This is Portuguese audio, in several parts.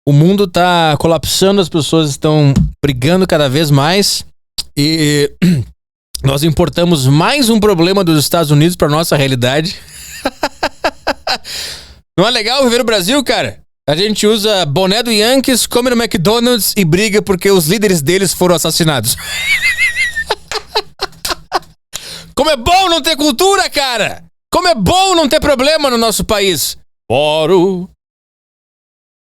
O mundo tá colapsando, as pessoas estão brigando cada vez mais e nós importamos mais um problema dos Estados Unidos pra nossa realidade. Não é legal viver no Brasil, cara? A gente usa boné do Yankees, come no McDonald's e briga porque os líderes deles foram assassinados. Como é bom não ter cultura, cara! Como é bom não ter problema no nosso país! Moro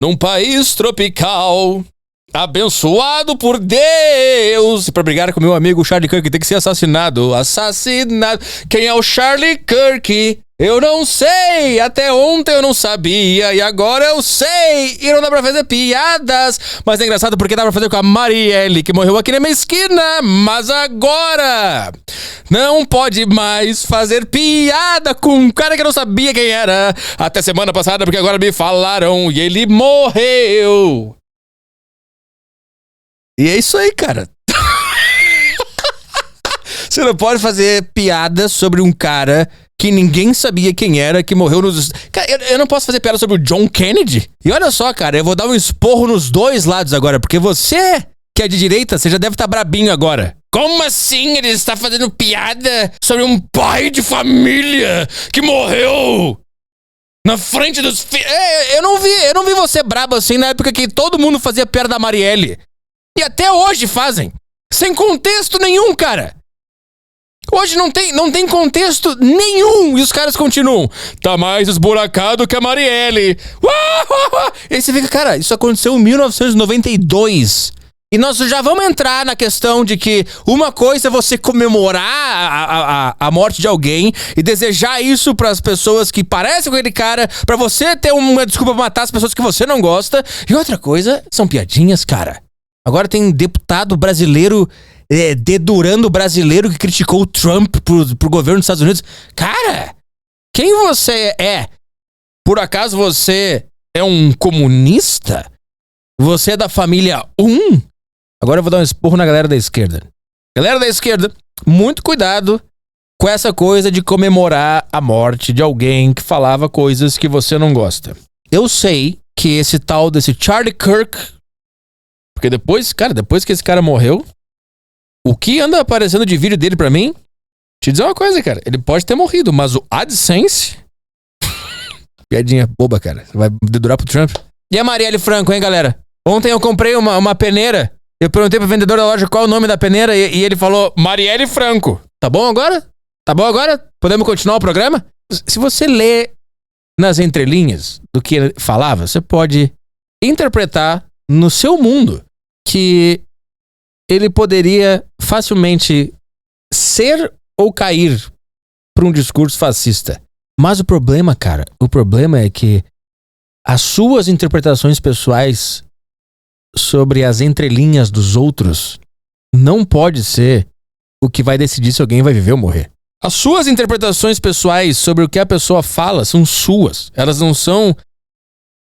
num país tropical, abençoado por Deus. E pra brigar com meu amigo Charlie Kirk tem que ser assassinado. Assassinado. Quem é o Charlie Kirk? Eu não sei. Até ontem eu não sabia. E agora eu sei. E não dá pra fazer piadas. Mas é engraçado porque dá pra fazer com a Marielle, que morreu aqui na minha esquina. Mas agora não pode mais fazer piada com um cara que eu não sabia quem era até semana passada, porque agora me falaram e ele morreu. E é isso aí, cara. Você não pode fazer piada sobre um cara que ninguém sabia quem era, que morreu nos... Cara, eu não posso fazer piada sobre o John Kennedy. E olha só, cara, eu vou dar um esporro nos dois lados agora, porque você que é de direita, você já deve estar brabinho agora. Como assim ele está fazendo piada sobre um pai de família que morreu na frente dos filhos? Eu não vi você brabo assim na época que todo mundo fazia piada da Marielle. E até hoje fazem. Sem contexto nenhum, cara. Hoje não tem contexto nenhum. E os caras continuam. Tá mais esburacado que a Marielle. E aí você fica, cara, isso aconteceu em 1992. E nós já vamos entrar na questão de que uma coisa é você comemorar a morte de alguém e desejar isso pras pessoas que parecem com aquele cara, pra você ter uma desculpa pra matar as pessoas que você não gosta. E outra coisa são piadinhas, cara. Agora tem deputado brasileiro dedurando brasileiro que criticou o Trump pro governo dos Estados Unidos. Cara, quem você é? Por acaso você é um comunista? Você é da família 1? Agora eu vou dar um esporro na galera da esquerda. Galera da esquerda, muito cuidado com essa coisa de comemorar a morte de alguém que falava coisas que você não gosta. Eu sei que esse tal desse Charlie Kirk... Porque depois que esse cara morreu, o que anda aparecendo de vídeo dele pra mim, te dizer uma coisa, cara, ele pode ter morrido, mas o AdSense... Piadinha boba, cara, vai dedurar pro Trump. E a Marielle Franco, hein, galera? Ontem eu comprei uma peneira, eu perguntei pro vendedor da loja qual é o nome da peneira e ele falou Marielle Franco. Tá bom agora? Tá bom agora? Podemos continuar o programa? Se você lê nas entrelinhas do que ele falava, você pode interpretar no seu mundo que ele poderia facilmente ser ou cair para um discurso fascista. Mas o problema, cara, é que as suas interpretações pessoais sobre as entrelinhas dos outros não pode ser o que vai decidir se alguém vai viver ou morrer. As suas interpretações pessoais sobre o que a pessoa fala são suas. Elas não são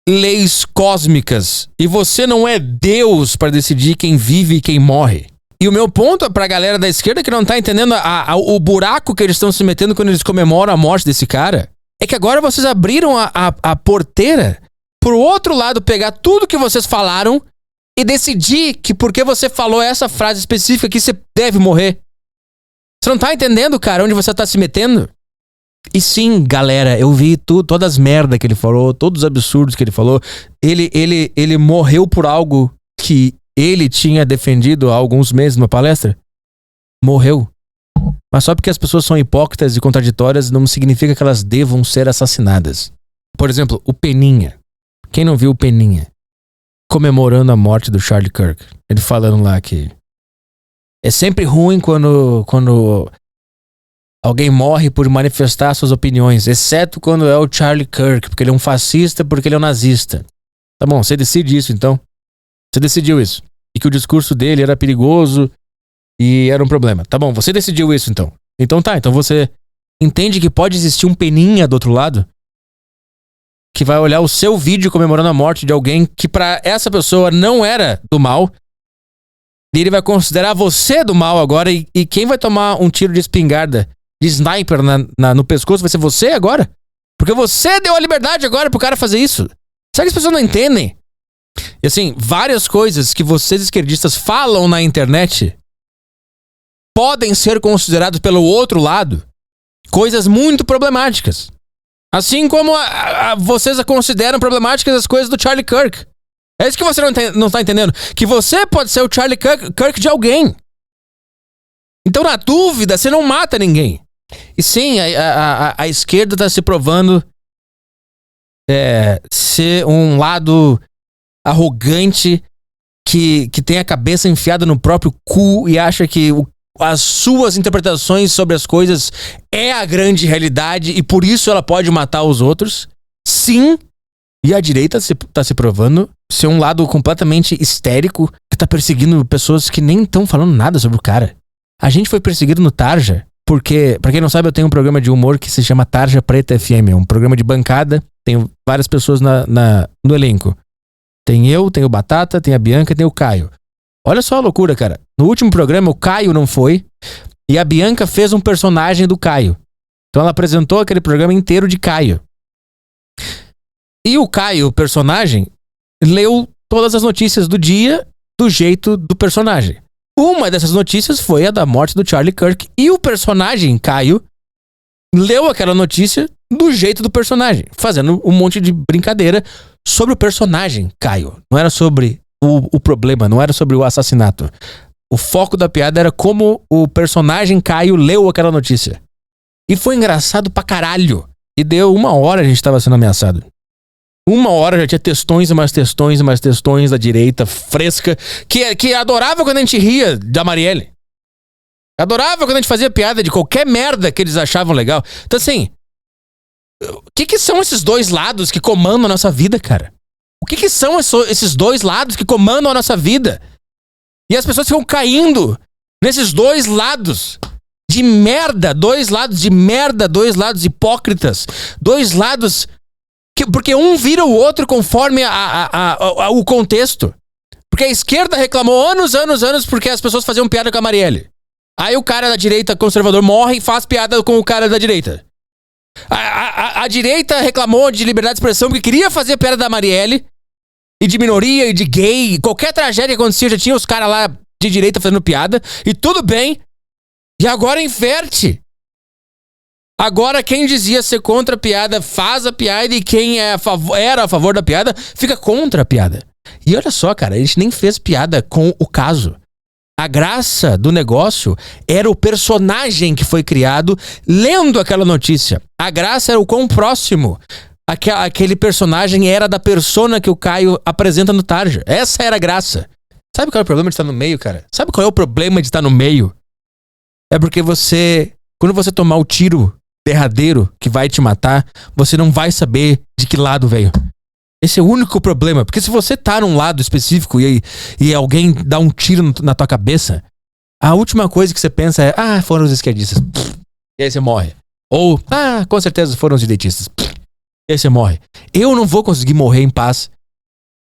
leis cósmicas. E você não é Deus para decidir quem vive e quem morre. E o meu ponto pra galera da esquerda que não tá entendendo o buraco que eles estão se metendo quando eles comemoram a morte desse cara, é que agora vocês abriram a porteira pro outro lado pegar tudo que vocês falaram e decidir que porque você falou essa frase específica que você deve morrer. Você não tá entendendo, cara, onde você tá se metendo? E sim, galera, eu vi todas as merdas que ele falou, todos os absurdos que ele falou. Ele morreu por algo que ele tinha defendido há alguns meses numa palestra. Morreu. Mas só porque as pessoas são hipócritas e contraditórias não significa que elas devam ser assassinadas. Por exemplo, o Peninha. Quem não viu o Peninha? Comemorando a morte do Charlie Kirk. Ele falando lá que é sempre ruim quando alguém morre por manifestar suas opiniões, exceto quando é o Charlie Kirk, porque ele é um fascista, porque ele é um nazista. Tá bom, você decide isso então. Você decidiu isso. E que o discurso dele era perigoso e era um problema. Tá bom, você decidiu isso então. Então você entende que pode existir um Peninha do outro lado que vai olhar o seu vídeo comemorando a morte de alguém que pra essa pessoa não era do mal. E ele vai considerar você do mal agora e quem vai tomar um tiro de espingarda, de sniper no pescoço vai ser você agora? Porque você deu a liberdade agora pro cara fazer isso. Será que as pessoas não entendem? E assim, várias coisas que vocês esquerdistas falam na internet podem ser consideradas pelo outro lado coisas muito problemáticas. Assim como vocês consideram problemáticas as coisas do Charlie Kirk. É isso que você não tá entendendo. Que você pode ser o Charlie Kirk de alguém. Então, na dúvida, você não mata ninguém. E sim, a esquerda tá se provando ser um lado arrogante que tem a cabeça enfiada no próprio cu e acha que as suas interpretações sobre as coisas é a grande realidade e por isso ela pode matar os outros. Sim, e a direita tá se provando ser um lado completamente histérico que tá perseguindo pessoas que nem estão falando nada sobre o cara. A gente foi perseguido no Tarja porque, pra quem não sabe, eu tenho um programa de humor que se chama Tarja Preta FM. É um programa de bancada, tem várias pessoas no elenco. Tem eu, tem o Batata, tem a Bianca e tem o Caio. Olha só a loucura, cara. No último programa, o Caio não foi e a Bianca fez um personagem do Caio. Então ela apresentou aquele programa inteiro de Caio. E o Caio, o personagem, leu todas as notícias do dia do jeito do personagem. Uma dessas notícias foi a da morte do Charlie Kirk. E o personagem, Caio, leu aquela notícia do jeito do personagem, fazendo um monte de brincadeira sobre o personagem, Caio. Não era sobre o problema, não era sobre o assassinato. O foco da piada era como o personagem Caio leu aquela notícia. E foi engraçado pra caralho. E deu 1 hora a gente tava sendo ameaçado. 1 hora já tinha textões e mais textões e mais textões da direita fresca que adorava quando a gente ria da Marielle. Adorava quando a gente fazia piada de qualquer merda que eles achavam legal. Então assim, o que são esses dois lados que comandam a nossa vida, cara? O que são esses dois lados que comandam a nossa vida? E as pessoas ficam caindo nesses dois lados de merda, dois lados de merda, dois lados hipócritas, dois lados porque um vira o outro conforme o contexto. Porque a esquerda reclamou anos porque as pessoas faziam piada com a Marielle. Aí o cara da direita conservador morre e faz piada com o cara da direita. A direita reclamou de liberdade de expressão porque queria fazer piada da Marielle e de minoria e de gay. Qualquer tragédia que acontecia já tinha os caras lá de direita fazendo piada. E tudo bem. E agora inverte. Agora quem dizia ser contra a piada faz a piada e quem era a favor da piada fica contra a piada. E olha só, cara, a gente nem fez piada com o caso. A graça do negócio era o personagem que foi criado lendo aquela notícia. A graça era o quão próximo aquele personagem era da persona que o Caio apresenta no Tarja. Essa era a graça. Sabe qual é o problema de estar no meio, cara? Sabe qual é o problema de estar no meio? É porque quando você tomar o tiro derradeiro que vai te matar, você não vai saber de que lado veio. Esse é o único problema. Porque se você tá num lado específico e alguém dá um tiro na tua cabeça, a última coisa que você pensa é, foram os esquerdistas. E aí você morre. Ou, com certeza foram os direitistas. E aí você morre. Eu não vou conseguir morrer em paz.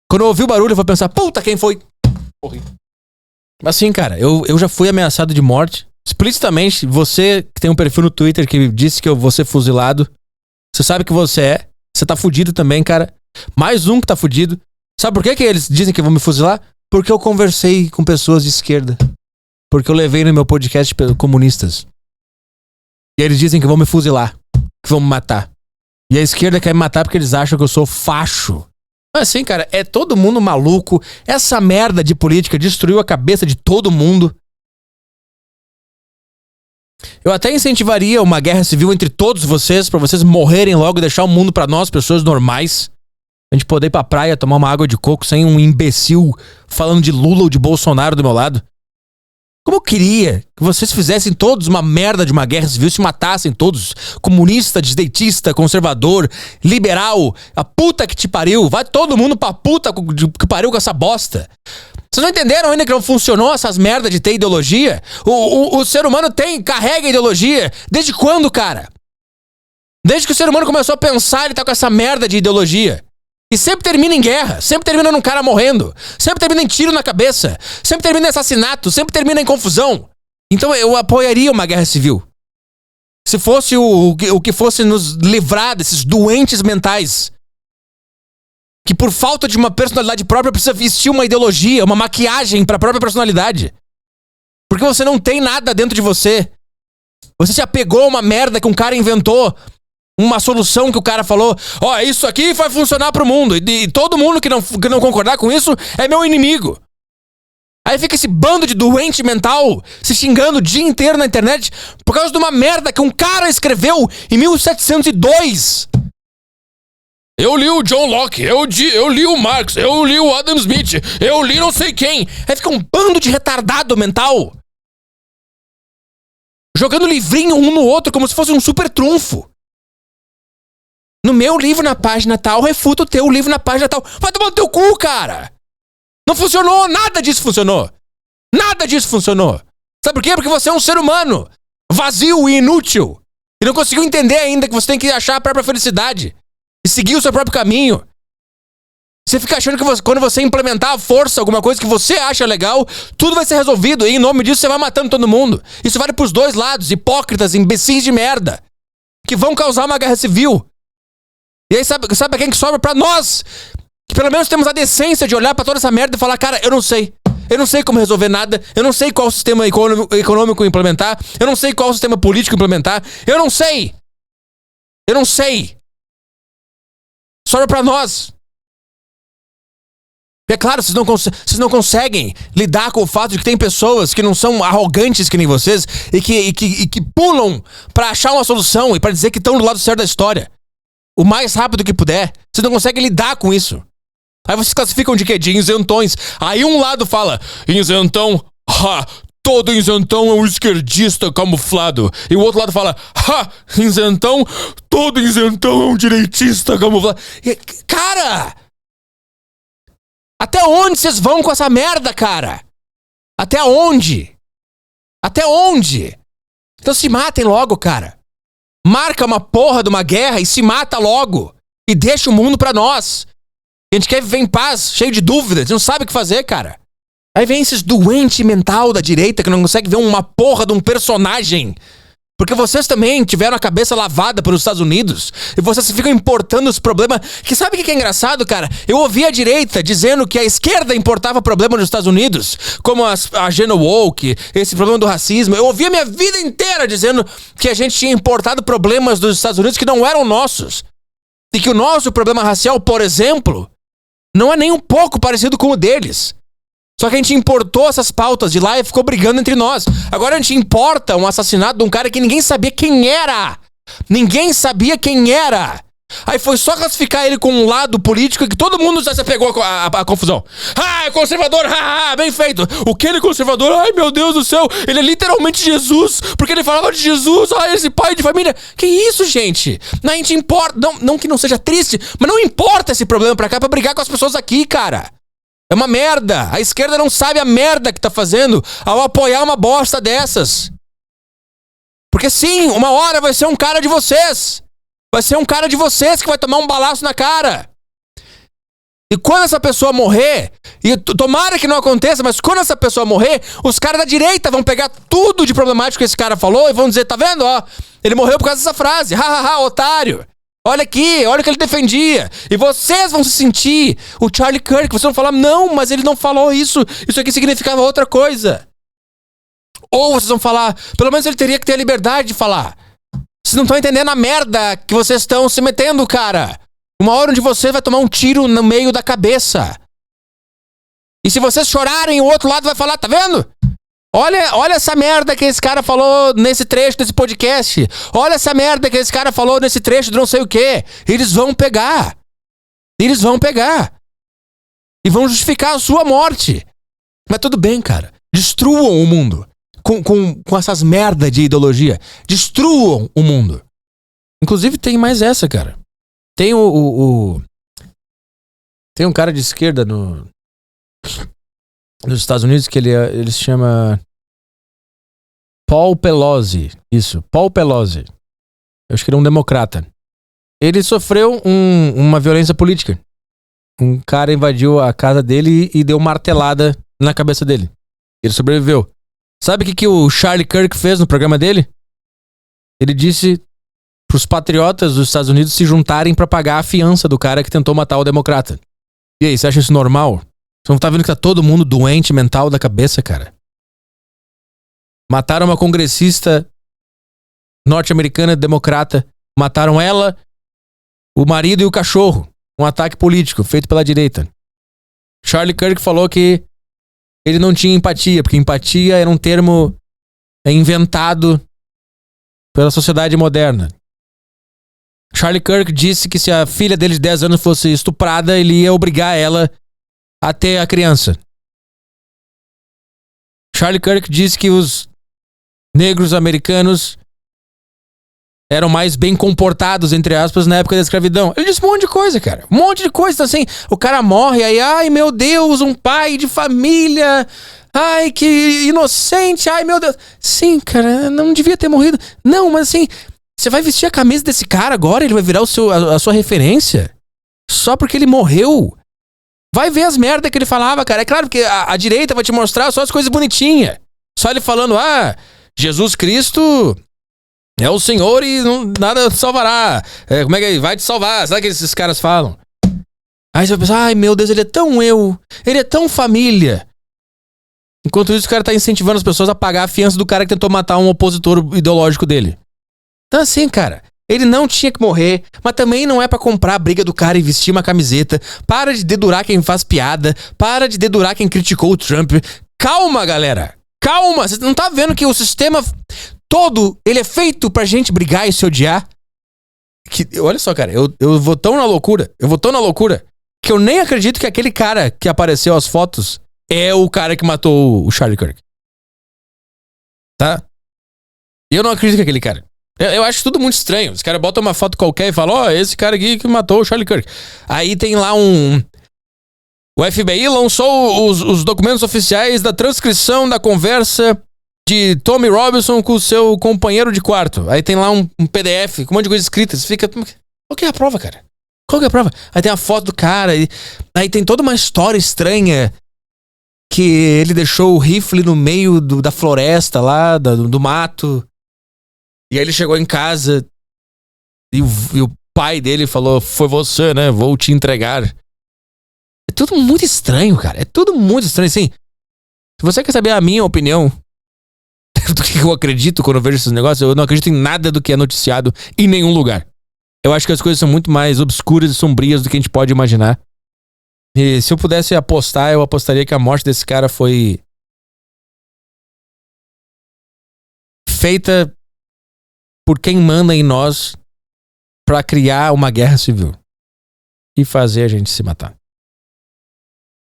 Quando eu ouvir o barulho, eu vou pensar, puta, quem foi? Morri. Mas assim, cara, eu já fui ameaçado de morte. Explicitamente, você que tem um perfil no Twitter que disse que eu vou ser fuzilado, você sabe que você tá fudido também, cara. Mais um que tá fudido. Sabe por que eles dizem que vão me fuzilar? Porque eu conversei com pessoas de esquerda. Porque eu levei no meu podcast comunistas. E eles dizem que vão me fuzilar, que vão me matar. E a esquerda quer me matar porque eles acham que eu sou facho. Assim, cara, é todo mundo maluco. Essa merda de política destruiu a cabeça de todo mundo. Eu até incentivaria uma guerra civil entre todos vocês, pra vocês morrerem logo e deixar o mundo pra nós, pessoas normais. A gente poder ir pra praia tomar uma água de coco sem um imbecil falando de Lula ou de Bolsonaro do meu lado. Como eu queria que vocês fizessem todos uma merda de uma guerra civil, se matassem todos. Comunista, desdeitista, conservador, liberal, a puta que te pariu. Vai todo mundo pra puta que pariu com essa bosta. Vocês não entenderam ainda que não funcionou essas merdas de ter ideologia? O ser humano carrega ideologia. Desde quando, cara? Desde que o ser humano começou a pensar, ele tá com essa merda de ideologia. E sempre termina em guerra, sempre termina num cara morrendo, sempre termina em tiro na cabeça, sempre termina em assassinato, sempre termina em confusão. Então eu apoiaria uma guerra civil. Se fosse o que fosse nos livrar desses doentes mentais. que por falta de uma personalidade própria precisa vestir uma ideologia, uma maquiagem pra própria personalidade. Porque você não tem nada dentro de você. Você se apegou a uma merda que um cara inventou. Uma solução que o cara falou. Ó, isso aqui vai funcionar pro mundo. E todo mundo que não concordar com isso é meu inimigo. Aí fica esse bando de doente mental se xingando o dia inteiro na internet por causa de uma merda que um cara escreveu em 1702. Eu li o John Locke, eu li o Marx, eu li o Adam Smith, eu li não sei quem. Aí fica um bando de retardado mental jogando livrinho um no outro como se fosse um super trunfo. No meu livro na página tal, refuta o teu livro na página tal. Vai tomar no teu cu, cara! Não funcionou, nada disso funcionou. Nada disso funcionou. Sabe por quê? Porque você é um ser humano vazio e inútil. E não conseguiu entender ainda que você tem que achar a própria felicidade. E seguir o seu próprio caminho. Você fica achando que quando você implementar à força alguma coisa que você acha legal, tudo vai ser resolvido. E em nome disso você vai matando todo mundo. Isso vale pros dois lados. Hipócritas, imbecis de merda. Que vão causar uma guerra civil. E aí sabe quem que sobra? Pra nós. Que pelo menos temos a decência de olhar pra toda essa merda e falar, cara, eu não sei. Eu não sei como resolver nada. Eu não sei qual sistema econômico implementar. Eu não sei qual sistema político implementar. Eu não sei. Eu não sei. Sobra pra nós. E é claro, vocês não conseguem lidar com o fato de que tem pessoas que não são arrogantes que nem vocês e que pulam pra achar uma solução e pra dizer que estão do lado certo da história. O mais rápido que puder. Vocês não conseguem lidar com isso. Aí vocês classificam de quê? De isentões. Aí um lado fala, isentão, todo isentão é um esquerdista camuflado. E o outro lado fala, isentão, todo isentão é um direitista camuflado. E, cara! Até onde vocês vão com essa merda, cara? Até onde? Até onde? Então se matem logo, cara. Marca uma porra de uma guerra e se mata logo. E deixa o mundo pra nós. A gente quer viver em paz, cheio de dúvidas, não sabe o que fazer, cara. Aí vem esses doentes mental da direita que não consegue ver uma porra de um personagem. Porque vocês também tiveram a cabeça lavada pelos Estados Unidos. E vocês ficam importando os problemas. Que sabe o que é engraçado, cara? Eu ouvi a direita dizendo que a esquerda importava problema nos Estados Unidos. Como a Geno Woke, esse problema do racismo. Eu ouvi a minha vida inteira dizendo que a gente tinha importado problemas dos Estados Unidos que não eram nossos. E que o nosso problema racial, por exemplo, não é nem um pouco parecido com o deles. Só que a gente importou essas pautas de lá e ficou brigando entre nós. Agora a gente importa um assassinato de um cara que ninguém sabia quem era. Ninguém sabia quem era. Aí foi só classificar ele com um lado político que todo mundo já se pegou a confusão. É conservador, bem feito. O que ele é conservador? Ai, meu Deus do céu. Ele é literalmente Jesus, porque ele falava de Jesus. Esse pai de família. Que isso, gente? A gente importa. Não que não seja triste, mas não importa esse problema pra cá pra brigar com as pessoas aqui, cara. É uma merda. A esquerda não sabe a merda que tá fazendo ao apoiar uma bosta dessas. Porque sim, uma hora vai ser um cara de vocês. Vai ser um cara de vocês que vai tomar um balaço na cara. E quando essa pessoa morrer, e tomara que não aconteça, mas quando essa pessoa morrer, os caras da direita vão pegar tudo de problemático que esse cara falou e vão dizer, tá vendo, ó, ele morreu por causa dessa frase, otário. Olha aqui, olha o que ele defendia. E vocês vão se sentir o Charlie Kirk. Vocês vão falar, não, mas ele não falou isso. Isso aqui significava outra coisa. Ou vocês vão falar, pelo menos ele teria que ter a liberdade de falar. Vocês não estão entendendo a merda que vocês estão se metendo, cara. Uma hora onde você vai tomar um tiro no meio da cabeça. E se vocês chorarem, o outro lado vai falar, tá vendo? Olha essa merda que esse cara falou nesse trecho desse podcast. Olha essa merda que esse cara falou nesse trecho de não sei o quê. Eles vão pegar. Eles vão pegar. E vão justificar a sua morte. Mas tudo bem, cara. Destruam o mundo. Com essas merda de ideologia. Destruam o mundo. Inclusive tem mais essa, cara. Tem tem um cara de esquerda nos Estados Unidos que ele se chama Paul Pelosi. Isso, Paul Pelosi. Eu acho que ele é um democrata. Ele sofreu uma violência política. Um cara invadiu a casa dele e deu martelada na cabeça dele. Ele sobreviveu. Sabe o que o Charlie Kirk fez no programa dele? Ele disse pros patriotas dos Estados Unidos se juntarem pra pagar a fiança do cara que tentou matar o democrata. E aí, você acha isso normal? Você não tá vendo que tá todo mundo doente mental da cabeça, cara? Mataram uma congressista norte-americana democrata. Mataram ela, o marido e o cachorro. Um ataque político feito pela direita. Charlie Kirk falou que ele não tinha empatia, porque empatia era um termo inventado pela sociedade moderna. Charlie Kirk disse que se a filha dele de 10 anos fosse estuprada, ele ia obrigar ela a ter a criança. Charlie Kirk disse que os negros americanos eram mais bem comportados, entre aspas, na época da escravidão. Ele disse um monte de coisa, cara. Um monte de coisa, assim. O cara morre, aí, ai, meu Deus, um pai de família. Ai, que inocente. Ai, meu Deus. Sim, cara, não devia ter morrido. Não, mas assim, você vai vestir a camisa desse cara agora? Ele vai virar a sua referência? Só porque ele morreu? Vai ver as merdas que ele falava, cara. É claro que a direita vai te mostrar só as coisas bonitinhas. Só ele falando, Jesus Cristo é o Senhor e nada te salvará. Como é que vai te salvar? Sabe o que esses caras falam? Aí você vai pensar, ai meu Deus, ele é tão ele é tão família. Enquanto isso, o cara tá incentivando as pessoas a pagar a fiança do cara que tentou matar um opositor ideológico dele. Então assim, cara, ele não tinha que morrer, mas também não é pra comprar a briga do cara e vestir uma camiseta. Para de dedurar quem faz piada, para de dedurar quem criticou o Trump. Calma, galera, calma, você não tá vendo que o sistema todo, ele é feito pra gente brigar e se odiar? Olha só, cara, eu vou tão na loucura, que eu nem acredito que aquele cara que apareceu as fotos é o cara que matou o Charlie Kirk. Tá? Eu não acredito que é aquele cara. Eu acho tudo muito estranho. Os caras botam uma foto qualquer e falam, esse cara aqui que matou o Charlie Kirk. Aí tem lá o FBI lançou os documentos oficiais da transcrição da conversa de Tommy Robinson com o seu companheiro de quarto. Aí tem lá um PDF com um monte de coisa escrita. Você fica... Qual que é a prova, cara? Qual que é a prova? Aí tem a foto do cara. Aí tem toda uma história estranha que ele deixou o rifle no meio da floresta lá, do mato. E aí ele chegou em casa e o pai dele falou, foi você, né? Vou te entregar. É tudo muito estranho, cara. É tudo muito estranho. Assim, se você quer saber a minha opinião do que eu acredito quando eu vejo esses negócios, eu não acredito em nada do que é noticiado em nenhum lugar. Eu acho que as coisas são muito mais obscuras e sombrias do que a gente pode imaginar. E se eu pudesse apostar, eu apostaria que a morte desse cara foi feita por quem manda em nós pra criar uma guerra civil e fazer a gente se matar.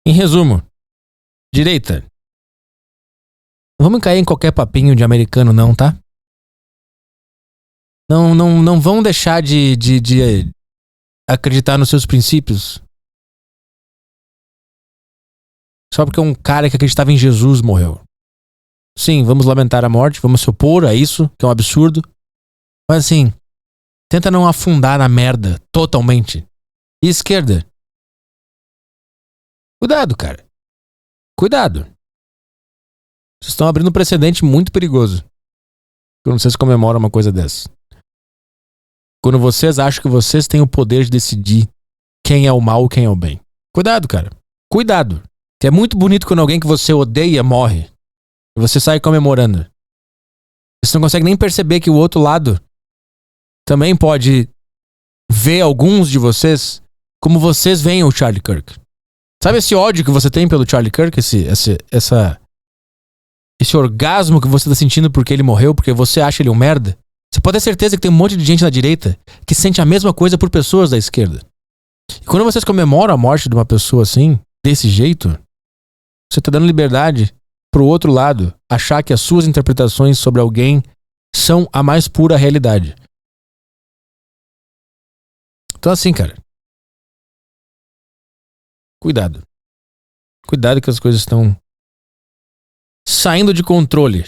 Em resumo, direita, não vamos cair em qualquer papinho de americano não, tá? Não vão deixar de acreditar nos seus princípios só porque um cara que acreditava em Jesus morreu. Sim, vamos lamentar a morte, vamos se opor a isso, que é um absurdo. Mas assim, tenta não afundar na merda totalmente. E esquerda, cuidado, cara. Cuidado. Vocês estão abrindo um precedente muito perigoso quando vocês comemoram uma coisa dessa. Quando vocês acham que vocês têm o poder de decidir quem é o mal e quem é o bem. Cuidado, cara. Cuidado. Que é muito bonito quando alguém que você odeia morre. E você sai comemorando. Você não consegue nem perceber que o outro lado também pode ver alguns de vocês como vocês veem o Charlie Kirk. Sabe esse ódio que você tem pelo Charlie Kirk? Esse orgasmo que você tá sentindo porque ele morreu, porque você acha ele um merda? Você pode ter certeza que tem um monte de gente na direita que sente a mesma coisa por pessoas da esquerda. E quando vocês comemoram a morte de uma pessoa assim, desse jeito, você tá dando liberdade pro outro lado achar que as suas interpretações sobre alguém são a mais pura realidade. Então assim, cara, cuidado. Cuidado que as coisas estão saindo de controle.